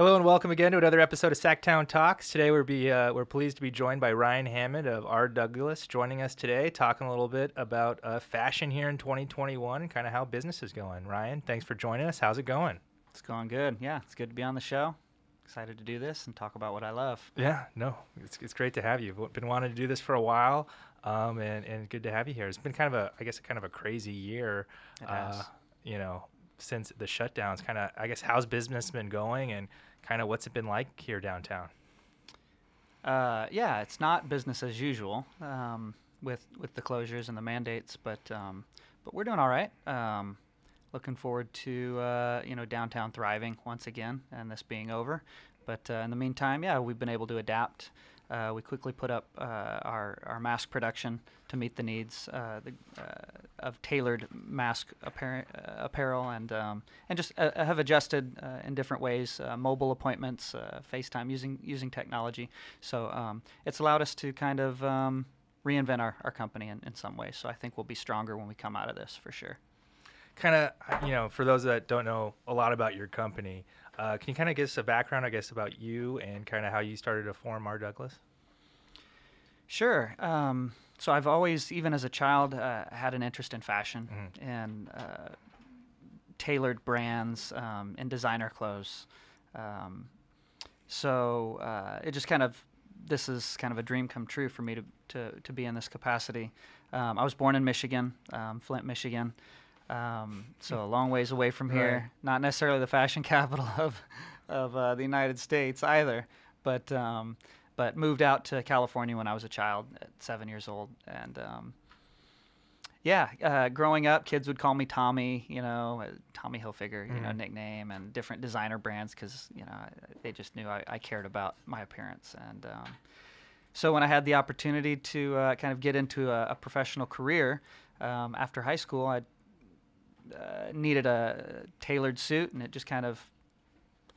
Hello and welcome again to another episode of Sactown Talks. Today we're pleased to be joined by Ryan Hammonds of R joining us today, talking a little bit about fashion here in 2021 and kind of how business is going. Ryan, thanks for joining us. How's it going? It's going good. Yeah, it's good to be on the show. Excited to do this and talk about what I love. Yeah, no, it's great to have you. I've been wanting to do this for a while, and good to have you here. It's been kind of a crazy year. It has. Since the shutdowns, how's business been going and kind of what's it been like here downtown? Yeah, it's not business as usual with the closures and the mandates, but we're doing all right. Looking forward to downtown thriving once again and this being over. But in the meantime, yeah, we've been able to adapt. We quickly put up our mask production to meet the needs of tailored mask apparel, and just have adjusted in different ways, mobile appointments, FaceTime, using technology. So it's allowed us to kind of reinvent our company in some ways. So I think we'll be stronger when we come out of this for sure. Kind of, for those that don't know a lot about your company, can you kind of give us a background, I guess, about you and kind of how you started to form R. Sure. So I've always, even as a child, had an interest in fashion and tailored brands and designer clothes. So it just this is kind of a dream come true for me to be in this capacity. I was born in Michigan, Flint, Michigan. So a long ways away from here, Right. Not necessarily the fashion capital of the United States either, but moved out to California when I was a child at 7 years old. And growing up, kids would call me Tommy, Tommy Hilfiger, nickname, and different designer brands because, they just knew I cared about my appearance. And so when I had the opportunity to kind of get into a professional career after high school, I needed a tailored suit, and it just kind of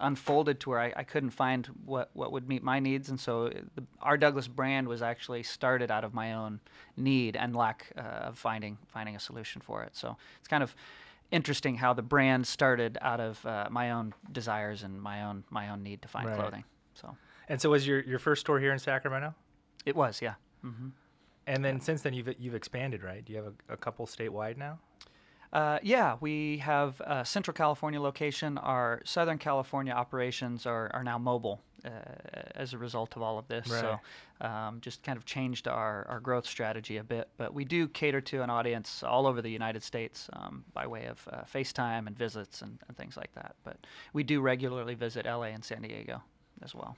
unfolded to where I couldn't find what would meet my needs. And so the R. Douglas brand was actually started out of my own need and lack of finding a solution for it. So it's kind of interesting how the brand started out of my own desires and my own need to find Right. clothing. So was your first store here in Sacramento? It was, yeah. Mm-hmm. And then since then you've expanded, right? Do you have a couple statewide now? Yeah, we have a Central California location. Our Southern California operations are now mobile as a result of all of this. Right. So just kind of changed our growth strategy a bit. But we do cater to an audience all over the United States by way of FaceTime and visits and things like that. But we do regularly visit LA and San Diego as well.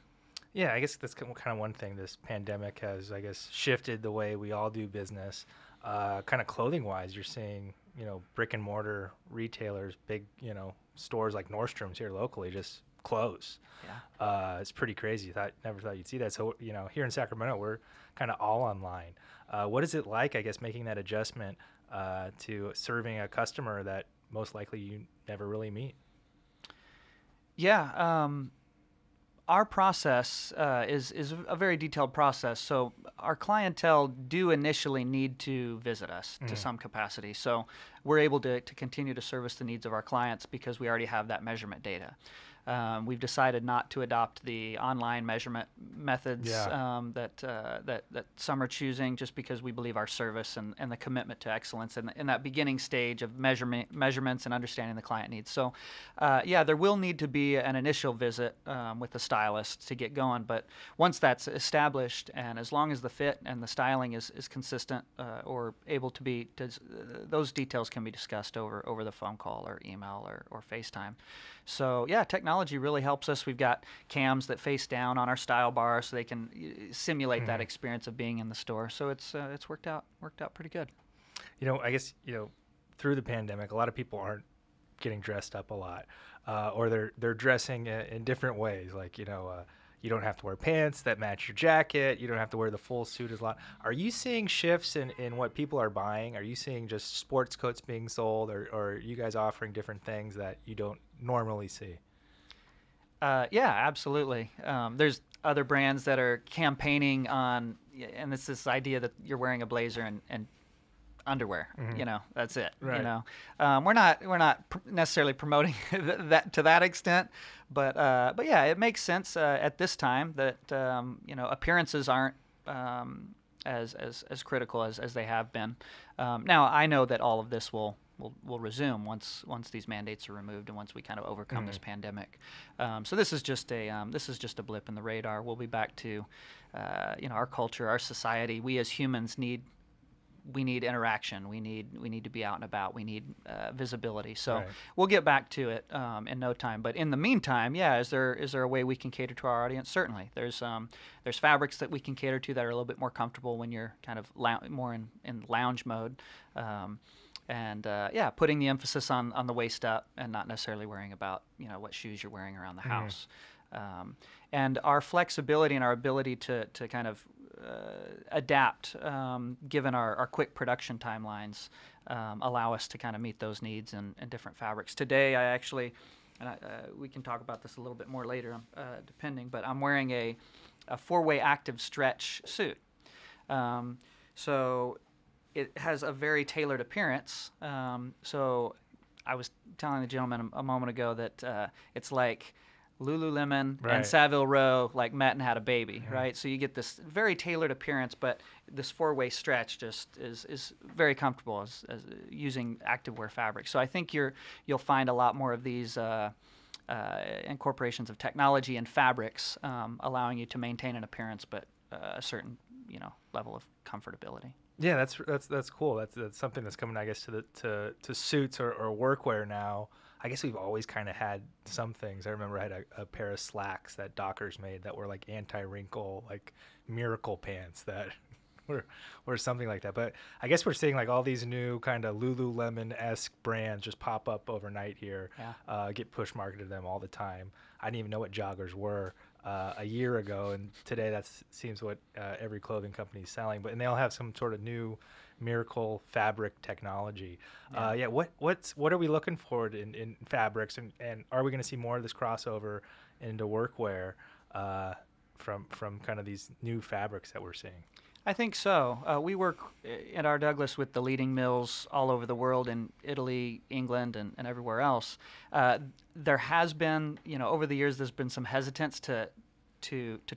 Yeah, I guess that's kind of one thing this pandemic has, I guess, shifted the way we all do business. Kind of clothing-wise, you're seeing, brick and mortar retailers, big, stores like Nordstrom's here locally just close. Yeah. It's pretty crazy. Never thought you'd see that. So, here in Sacramento, we're kind of all online. What is it like, I guess, making that adjustment to serving a customer that most likely you never really meet? Yeah. Our process is a very detailed process. So our clientele do initially need to visit us to some capacity. So we're able to continue to service the needs of our clients because we already have that measurement data. We've decided not to adopt the online measurement methods that some are choosing just because we believe our service and the commitment to excellence in that beginning stage of measurements and understanding the client needs. So, there will need to be an initial visit with the stylist to get going. But once that's established, and as long as the fit and the styling is consistent or able to be, those details can be discussed over the phone call or email or FaceTime. So yeah, technology really helps us. We've got cams that face down on our style bar, so they can simulate that experience of being in the store. So it's worked out pretty good. I guess through the pandemic, a lot of people aren't getting dressed up a lot, or they're dressing in different ways. Like you don't have to wear pants that match your jacket. You don't have to wear the full suit as a lot. Are you seeing shifts in what people are buying? Are you seeing just sports coats being sold, or are you guys offering different things that you don't normally see? Yeah, absolutely. There's other brands that are campaigning on, and it's this idea that you're wearing a blazer and underwear. Mhm. You know, that's it. Right. You know, we're not necessarily promoting that to that extent, but yeah, it makes sense at this time that you know, appearances aren't as critical as they have been. Now I know that all of this will resume once these mandates are removed and once we kind of overcome this pandemic. So this is just a blip in the radar. We'll be back to you know, our culture, our society. We as humans need interaction. We need to be out and about. We need visibility. So Right. we'll get back to it in no time. But in the meantime, yeah, is there a way we can cater to our audience? Certainly. There's fabrics that we can cater to that are a little bit more comfortable when you're kind of more in lounge mode. And yeah, putting the emphasis on the waist up and not necessarily worrying about, you know, what shoes you're wearing around the house. And our flexibility and our ability to kind of adapt, given our quick production timelines, allow us to kind of meet those needs in different fabrics. Today, I actually, and we can talk about this a little bit more later, depending, but I'm wearing a 4-way active stretch suit. So it has a very tailored appearance. So I was telling the gentleman a moment ago that it's like Lululemon Right. and Savile Row like met and had a baby, right? So you get this very tailored appearance, but this 4-way stretch just is very comfortable as using activewear fabric. So I think you'll find a lot more of these incorporations of technology and fabrics, allowing you to maintain an appearance, but a certain, you know, level of comfortability. Yeah, that's cool. That's something that's coming, I guess, to suits or workwear now. I guess we've always kind of had some things. I remember I had a pair of slacks that Dockers made that were like anti-wrinkle, like miracle pants that were something like that. But I guess we're seeing like all these new kind of Lululemon-esque brands just pop up overnight here, get push marketed to them all the time. I didn't even know what joggers were a year ago, and today that seems what every clothing company is selling. And they all have some sort of new miracle fabric technology. What are we looking forward in fabrics, and are we going to see more of this crossover into workwear from kind of these new fabrics that we're seeing? I think so. We work at R. Douglas with the leading mills all over the world, in Italy, England, and everywhere else. There has been, you know, over the years, there's been some hesitance to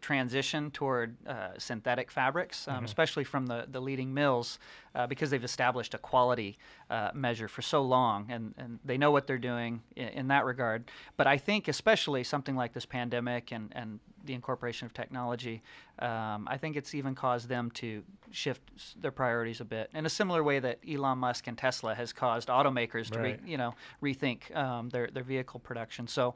transition toward synthetic fabrics, especially from the leading mills, because they've established a quality measure for so long, and they know what they're doing in that regard. But I think especially something like this pandemic and the incorporation of technology, I think it's even caused them to shift their priorities a bit in a similar way that Elon Musk and Tesla has caused automakers to rethink their vehicle production. So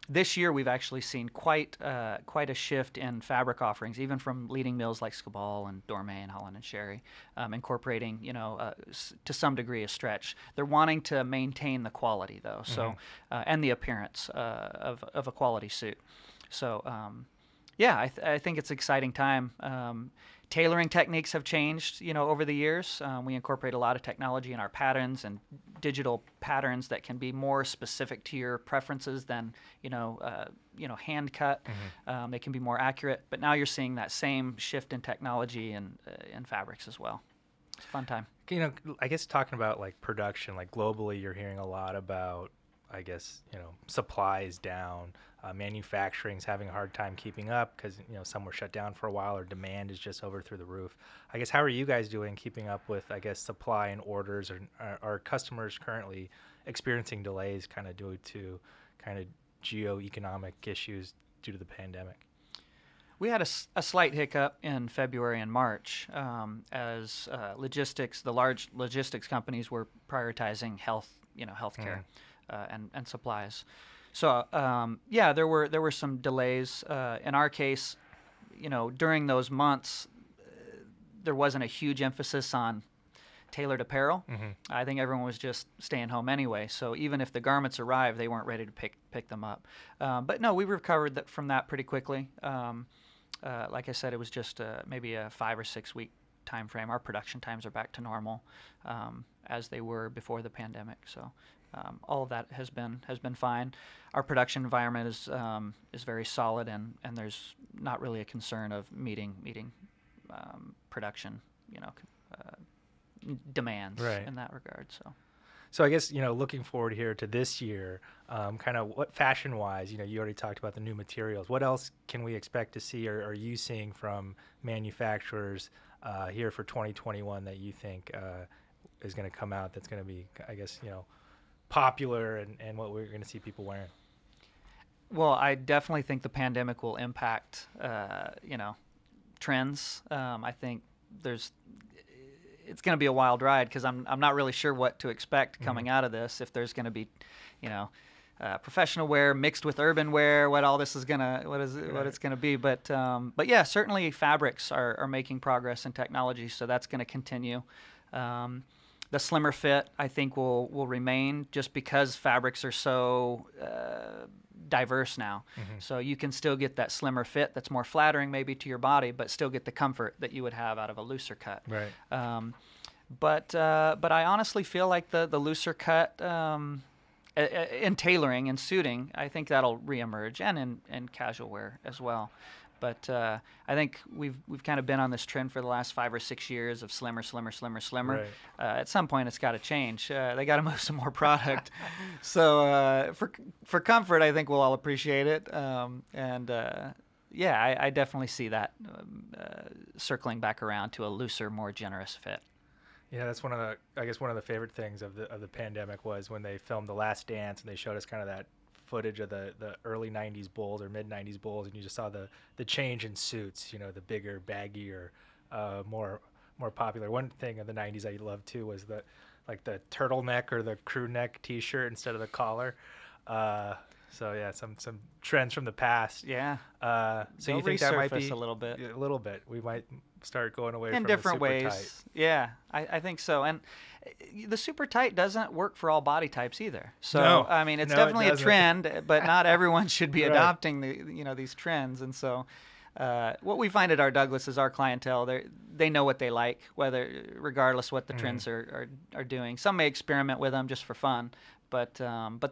this year, we've actually seen quite a shift in fabric offerings, even from leading mills like Scabal and Dormay and Holland and Sherry, incorporating, you know, to some degree a stretch. They're wanting to maintain the quality, though, so and the appearance of a quality suit. So, yeah, I think it's an exciting time. Tailoring techniques have changed, you know, over the years. We incorporate a lot of technology in our patterns and digital patterns that can be more specific to your preferences than, hand cut. They can be more accurate. But now you're seeing that same shift in technology and in fabrics as well. It's a fun time. You know, I guess talking about like production, like globally, you're hearing a lot about, I guess, you know, supplies down. Manufacturing's having a hard time keeping up because, you know, some were shut down for a while or demand is just over through the roof. I guess, how are you guys doing keeping up with, I guess, supply and orders? Or are customers currently experiencing delays kind of due to kind of geo-economic issues due to the pandemic? We had a slight hiccup in February and March as the large logistics companies were prioritizing healthcare and supplies. So there were some delays. In our case, you know, during those months, there wasn't a huge emphasis on tailored apparel. I think everyone was just staying home anyway. So even if the garments arrived, they weren't ready to pick them up. But no, we recovered from that pretty quickly. Like I said, it was just maybe a 5 or 6 week time frame. Our production times are back to normal as they were before the pandemic. So. All of that has been fine. Our production environment is very solid, and there's not really a concern of meeting production demands Right. in that regard. So I guess, looking forward here to this year, kind of what fashion-wise, you already talked about the new materials. What else can we expect to see, or are you seeing from manufacturers here for 2021 that you think is going to come out that's going to be, I guess, popular and what we're going to see people wearing? Well, I definitely think the pandemic will impact, trends. I think it's going to be a wild ride because I'm not really sure what to expect coming out of this. If there's going to be, professional wear mixed with urban wear, what all this is what it's gonna be. But yeah, certainly fabrics are making progress in technology, so that's going to continue. The slimmer fit, I think, will remain just because fabrics are so diverse now. So you can still get that slimmer fit that's more flattering maybe to your body, but still get the comfort that you would have out of a looser cut. Right. But I honestly feel like the looser cut in tailoring and suiting, I think that'll reemerge, and in casual wear as well. But I think we've kind of been on this trend for the last 5 or 6 years of slimmer. Right. At some point, it's got to change. They got to move some more product. So for comfort, I think we'll all appreciate it. Yeah, I definitely see that circling back around to a looser, more generous fit. Yeah, that's one of the favorite things of the pandemic was when they filmed The Last Dance and they showed us kind of that footage of the early 90s Bulls or mid 90s Bulls, and you just saw the change in suits, the bigger, baggier, more popular. One thing of the 90s I loved too was the turtleneck or the crew neck t-shirt instead of the collar. So yeah, some trends from the past. Yeah. So you think that might be a little bit? A little bit. We might start going away in from different the super ways. tight. Yeah, I think so. And the super tight doesn't work for all body types either. So No. I mean, it's No, definitely it a doesn't. trend, but not everyone should be Right. adopting these trends. And so what we find at our Douglas is our clientele, they know what they like, regardless what the trends are doing. Some may experiment with them just for fun, but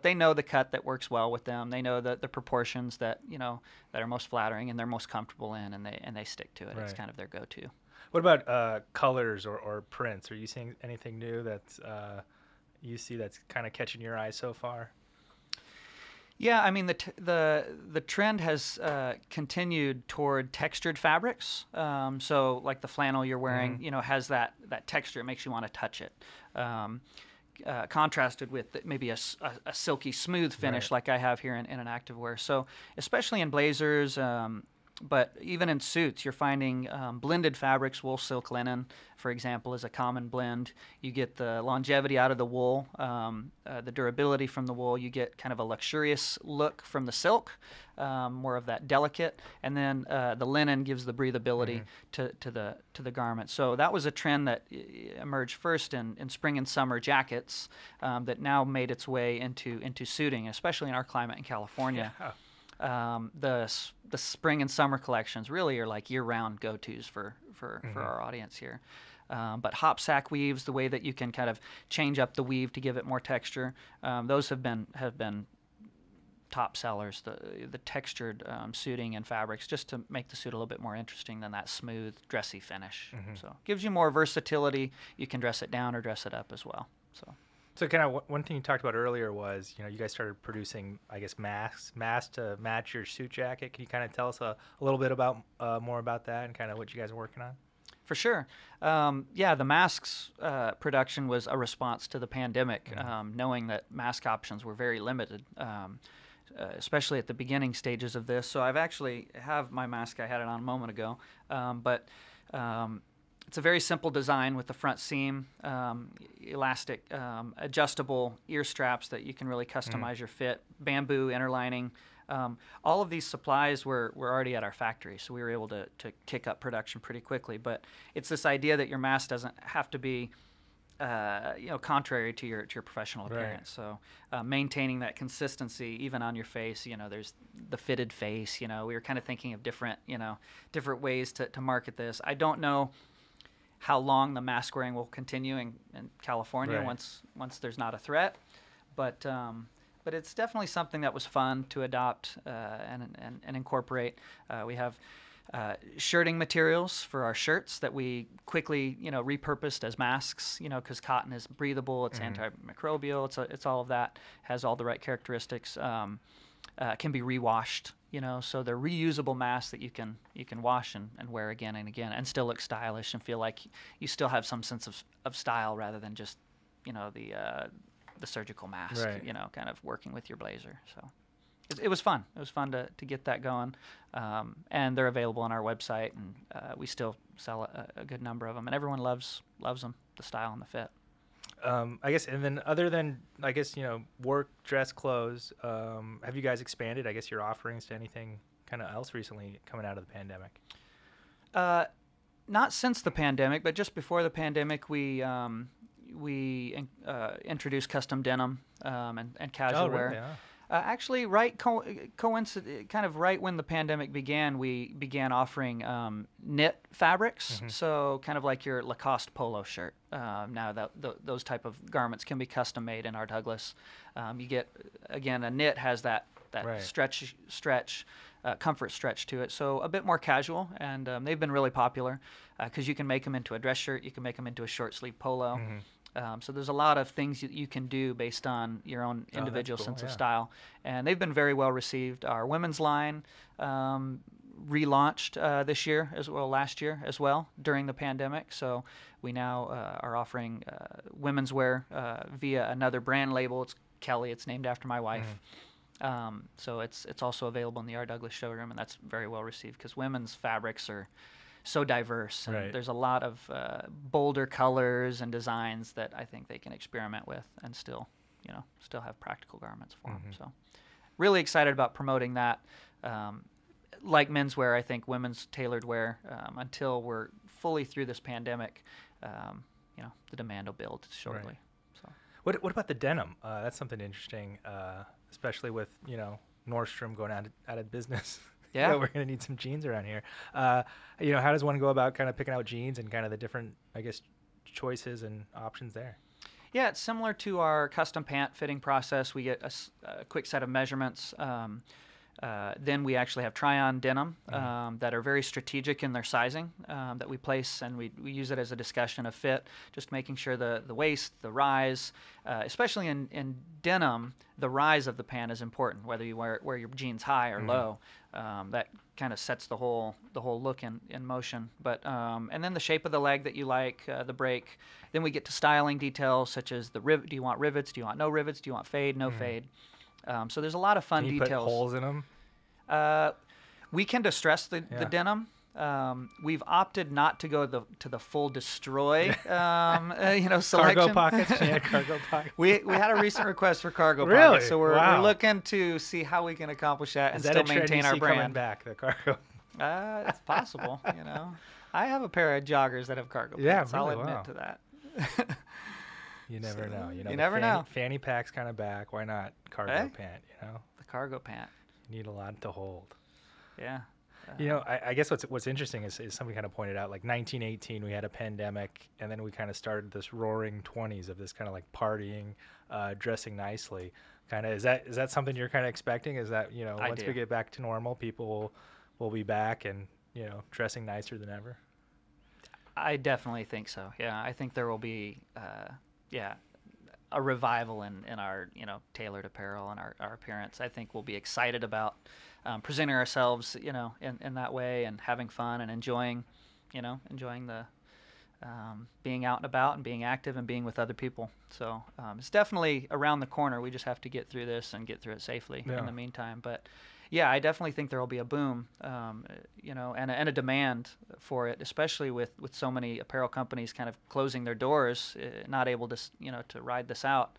they know the cut that works well with them. They know the proportions that that are most flattering and they're most comfortable in, and they stick to it. Right. It's kind of their go-to. What about colors or prints? Are you seeing anything new that's you see that's kind of catching your eye so far? Yeah, I mean the trend has continued toward textured fabrics. So like the flannel you're wearing, has that texture. It makes you want to touch it. Contrasted with maybe a silky smooth finish Right. like I have here in an activewear. So especially in blazers, but even in suits, you're finding blended fabrics. Wool, silk, linen, for example, is a common blend. You get the longevity out of the wool, the durability from the wool. You get kind of a luxurious look from the silk, more of that delicate, and then the linen gives the breathability to the garment. So that was a trend that emerged first in spring and summer jackets that now made its way into suiting, especially in our climate in California. Yeah. The spring and summer collections really are like year-round go-tos for our audience here. But hop sack weaves, the way that you can kind of change up the weave to give it more texture, those have been top sellers. The textured suiting and fabrics, just to make the suit a little bit more interesting than that smooth, dressy finish. So gives you more versatility. You can dress it down or dress it up as well. So kind of one thing you talked about earlier was, you guys started producing, I guess, masks to match your suit jacket. Can you kind of tell us a little bit about more about that and kind of what you guys are working on? For sure. Yeah, the masks production was a response to the pandemic, knowing that mask options were very limited, especially at the beginning stages of this. So I've actually have my mask. I had it on a moment ago, but it's a very simple design with the front seam, elastic, adjustable ear straps that you can really customize your fit, bamboo inner lining. All of these supplies were already at our factory, so we were able to kick up production pretty quickly. But it's this idea that your mask doesn't have to be contrary to your professional appearance. Right. So maintaining that consistency even on your face, there's the fitted face. We were kind of thinking of different ways to market this. I don't know how long the mask wearing will continue in California Right. once there's not a threat, but it's definitely something that was fun to adopt and incorporate. We have shirting materials for our shirts that we quickly, repurposed as masks, because cotton is breathable, it's antimicrobial, it's all of that, has all the right characteristics, can be rewashed, so they're reusable masks that you can wash and wear again and again and still look stylish and feel like you still have some sense of style rather than just, the surgical mask, right. Kind of working with your blazer. So it was fun. It was fun to get that going. And they're available on our website, and we still sell a good number of them, and everyone loves them, the style and the fit. I guess, and then other than, I guess, work, dress clothes, have you guys expanded, I guess, your offerings to anything kind of else recently coming out of the pandemic? Not since the pandemic, but just before the pandemic, we introduced custom denim and casual wear. Really? Yeah. Actually, kind of right when the pandemic began, we began offering knit fabrics. So kind of like your Lacoste polo shirt. Now those type of garments can be custom made in our Douglas. You get, again, a knit has that right. stretch, comfort stretch to it. So a bit more casual, and they've been really popular because you can make them into a dress shirt, you can make them into a short sleeve polo. So there's a lot of things you can do based on your own individual sense of style. And they've been very well received. Our women's line relaunched this year last year as well during the pandemic. So we now are offering women's wear via another brand label. It's Kelly. It's named after my wife. So it's also available in the R. Douglas showroom, and that's very well received because women's fabrics are so diverse, and right. there's a lot of bolder colors and designs that I think they can experiment with and still have practical garments for them. So really excited about promoting that. Like menswear, I think women's tailored wear, until we're fully through this pandemic, the demand will build shortly. Right. So What about the denim? That's something interesting, especially with, Nordstrom going out of business. Yeah. We're going to need some jeans around here. How does one go about kind of picking out jeans and kind of the different, I guess, choices and options there? Yeah, it's similar to our custom pant fitting process. We get a quick set of measurements. Then we actually have try-on denim that are very strategic in their sizing that we place, and we use it as a discussion of fit, just making sure the waist, the rise, especially in denim, the rise of the pant is important, whether you wear your jeans high or low. That kind of sets the whole look in motion. But and then the shape of the leg that you like, the break. Then we get to styling details such as the rivet. Do you want rivets? Do you want no rivets? Do you want fade? No fade? So there's a lot of fun Can you details. put holes in them? We can distress the denim. We've opted not to go to the full destroy, selection. Cargo pockets. Yeah, cargo pockets. We had a recent request for cargo Really? pockets, so we're looking to see how we can accomplish that and still maintain our brand. Coming back, the cargo. It's possible. I have a pair of joggers that have cargo pants. Really, I'll admit to that. You never know. You never know. Fanny pack's kind of back. Why not cargo pant? The cargo pant. You need a lot to hold. Yeah. I guess what's interesting is somebody kind of pointed out, like 1918, we had a pandemic, and then we kind of started this roaring 20s of this kind of like partying, dressing nicely. Kind of is that something you're kind of expecting? Is that once we get back to normal, people will be back and dressing nicer than ever? I definitely think so. Yeah, I think there will be a revival in our tailored apparel and our appearance. I think we'll be excited about presenting ourselves in that way and having fun and enjoying the being out and about and being active and being with other people. So it's definitely around the corner. We just have to get through this and get through it safely in the meantime. But yeah, I definitely think there will be a boom, and a demand for it, especially with so many apparel companies kind of closing their doors, not able to to ride this out.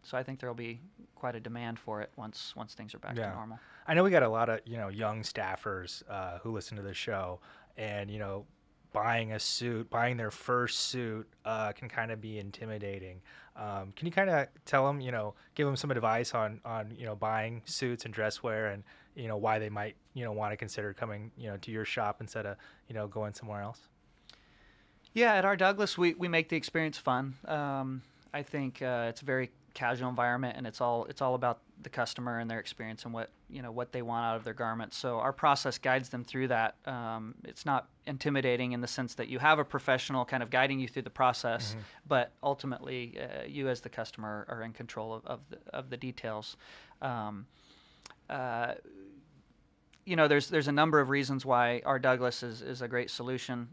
So I think there will be quite a demand for it once things are back to normal. I know we got a lot of young staffers who listen to the show, and buying their first suit can kind of be intimidating. Can you kind of tell them, give them some advice on buying suits and dress wear, and why they might want to consider coming to your shop instead of going somewhere else? Yeah, at our Douglas, we make the experience fun. I think it's a very casual environment, and it's all about the customer and their experience and what they want out of their garments. So our process guides them through that. It's not intimidating in the sense that you have a professional kind of guiding you through the process, but ultimately you as the customer are in control of the details. There's a number of reasons why R. Douglas is a great solution,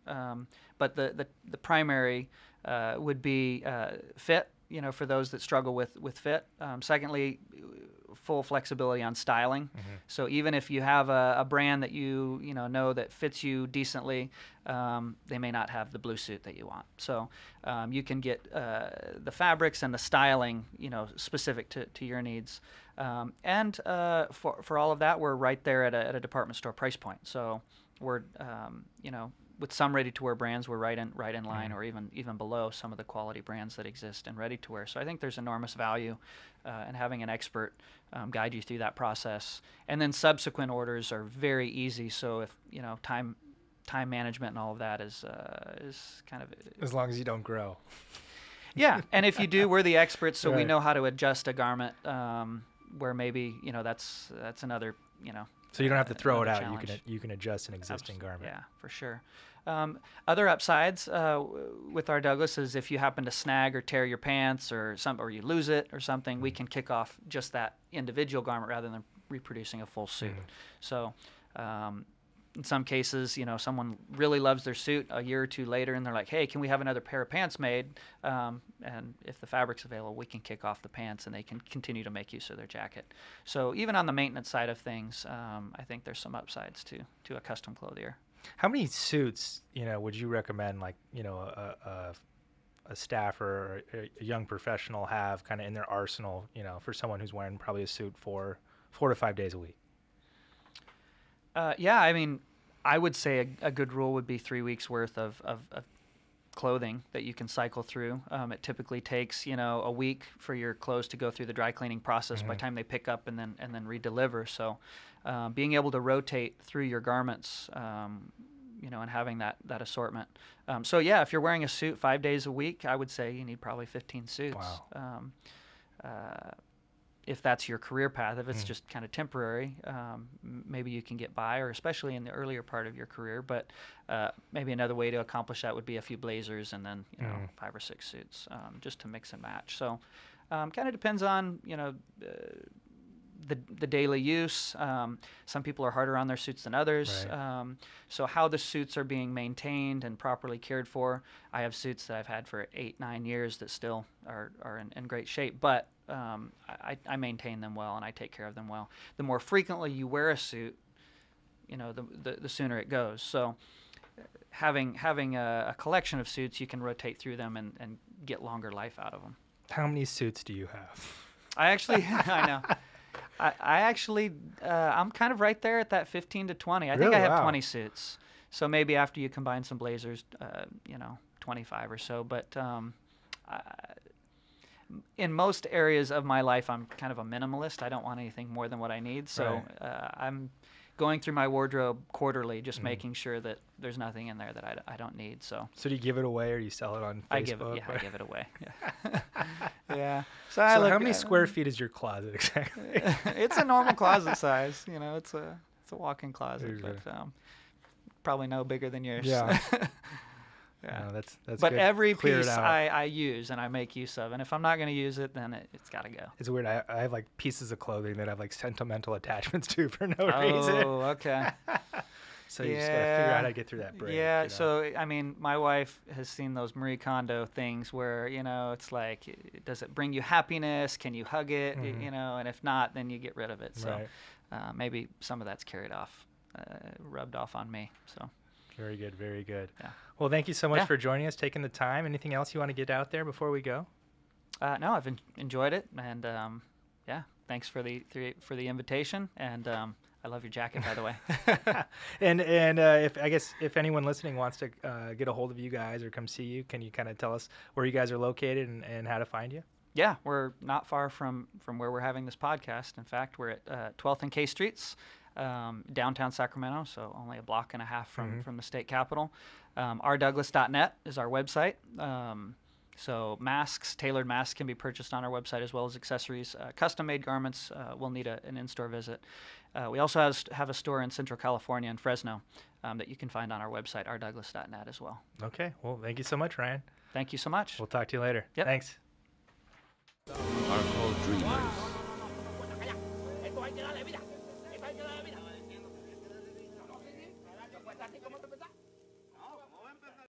but the primary would be fit. For those that struggle with fit. Secondly, full flexibility on styling. So even if you have a brand that you know that fits you decently, they may not have the blue suit that you want. So you can get the fabrics and the styling specific to your needs. And for all of that, we're right there at a department store price point. So we're with some ready-to-wear brands, we're right in line, or even below some of the quality brands that exist in ready-to-wear. So I think there's enormous value in having an expert guide you through that process. And then subsequent orders are very easy. So if time management and all of that is kind of as long as you don't grow. Yeah, and if you do, we're the experts, so we know how to adjust a garment. Where maybe that's another So you don't have to throw it out. Challenge. You can adjust an existing garment. Yeah, for sure. Other upsides with our Douglas is if you happen to snag or tear your pants or you lose it or something, we can kick off just that individual garment rather than reproducing a full suit. So in some cases, someone really loves their suit a year or two later, and they're like, "Hey, can we have another pair of pants made?" And if the fabric's available, we can kick off the pants, and they can continue to make use of their jacket. So even on the maintenance side of things, I think there's some upsides to a custom clothier. How many suits, would you recommend, like, a staffer or a young professional have kind of in their arsenal, for someone who's wearing probably a suit 4 to 5 days a week? Yeah, I mean, I would say a good rule would be 3 weeks worth of clothing that you can cycle through. It typically takes, a week for your clothes to go through the dry cleaning process by the time they pick up and then redeliver. So being able to rotate through your garments, and having that assortment. So yeah, if you're wearing a suit 5 days a week, I would say you need probably 15 suits. Wow. If that's your career path. If it's just kind of temporary, maybe you can get by, or especially in the earlier part of your career. But maybe another way to accomplish that would be a few blazers and then 5 or 6 suits, just to mix and match. So kind of depends on the daily use. Some people are harder on their suits than others. Right. So how the suits are being maintained and properly cared for. I have suits that I've had for 8-9 years that still are in great shape, but I maintain them well and I take care of them well. The more frequently you wear a suit, the sooner it goes. So having a collection of suits, you can rotate through them and get longer life out of them. How many suits do you have? I know. I'm kind of right there at that 15 to 20. I think I have 20 suits. So maybe after you combine some blazers, 25 or so. But in most areas of my life, I'm kind of a minimalist. I don't want anything more than what I need. So I'm going through my wardrobe quarterly, just making sure that there's nothing in there that I don't need. So do you give it away or do you sell it on Facebook? I give it away. Yeah. Yeah. So how many square feet is your closet exactly? It's a normal closet size. It's a walk-in closet, but probably no bigger than yours. Yeah. Yeah. No, that's but good. Every Clear piece it out. I use and I make use of, and if I'm not going to use it, then it's got to go. It's weird. I have like pieces of clothing that I have like sentimental attachments to for no reason. Oh, okay. So you just got to figure out how to get through that break. Yeah. So I mean, my wife has seen those Marie Kondo things where it's like, does it bring you happiness? Can you hug it? And if not, then you get rid of it. So maybe some of that's rubbed off on me. So. Very good. Very good. Yeah. Well, thank you so much for joining us, taking the time. Anything else you want to get out there before we go? No, I've enjoyed it, and thanks for the invitation, and I love your jacket, by the way. and if anyone listening wants to get a hold of you guys or come see you, can you kind of tell us where you guys are located and how to find you? Yeah, we're not far from where we're having this podcast. In fact, we're at 12th and K Streets. Downtown Sacramento, so only a block and a half from the state capitol. rdouglas.net is our website. So masks, tailored masks can be purchased on our website as well as accessories. Custom-made garments will need an in-store visit. We also have a store in Central California in Fresno that you can find on our website, rdouglas.net as well. Okay. Well, thank you so much, Ryan. Thank you so much. We'll talk to you later. Yep. Thanks. Are called dreamers.